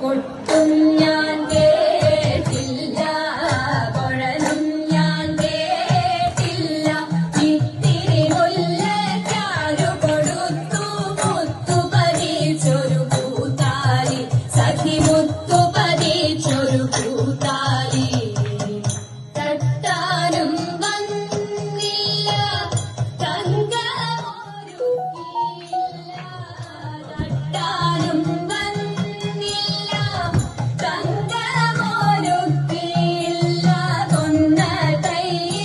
കൊട്ടും ഞാൻ കേട്ടില്ല, കുഴലും ഞാൻ കേട്ടില്ല. ഇത്തിരി മുല്ലയ്ക്കാരു കൊടുത്തു മുത്തു പതിച്ചൊരു പൂത്താലി, സഖി മുത്തു പതിച്ചൊരു പൂത്താലി. തട്ടാനും വന്നില്ല തങ്കമൊരുക്കിയില്ല, തട്ടാനും വന്നില്ല തങ്കമൊരുക്കിയില്ല. കൊന്നതൈന്നാരു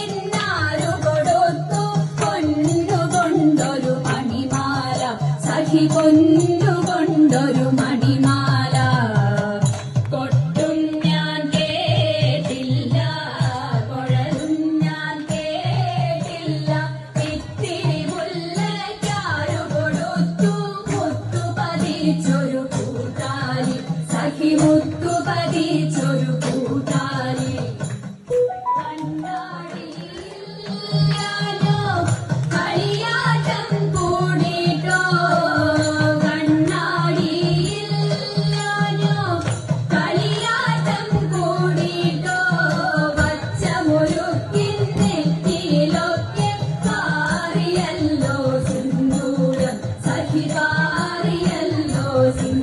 കൊടുത്തു പൊന്നുകൊണ്ടൊരു മണിമാല, സഖി പൊന്നുകൊണ്ടൊരു മണിമാല. കൊട്ടും ഞാൻ കേട്ടില്ല, കുഴലും ഞാൻ കേട്ടില്ല. ഇത്തിരി മുല്ലയ്ക്കാരു കൊടുത്തു മുത്തു പതിച്ചൊരു പൂത്താലി, സഖി മുത്തു പതിച്ചൊരു പൂത്താലി. കണ്ണാടിയില്ലാഞ്ഞോ കളിയാട്ടം കൂടിട്ടോ, കണ്ണാടിയില്ലാഞ്ഞോ കളിയാട്ടം കൂടിട്ടോ. വച്ചമൊരുക്കിൻ നെറ്റിയിലൊക്കെ പാറിയല്ലോ സിന്ദൂരം, സഖി പാറിയല്ലോ സിന്ദൂരം.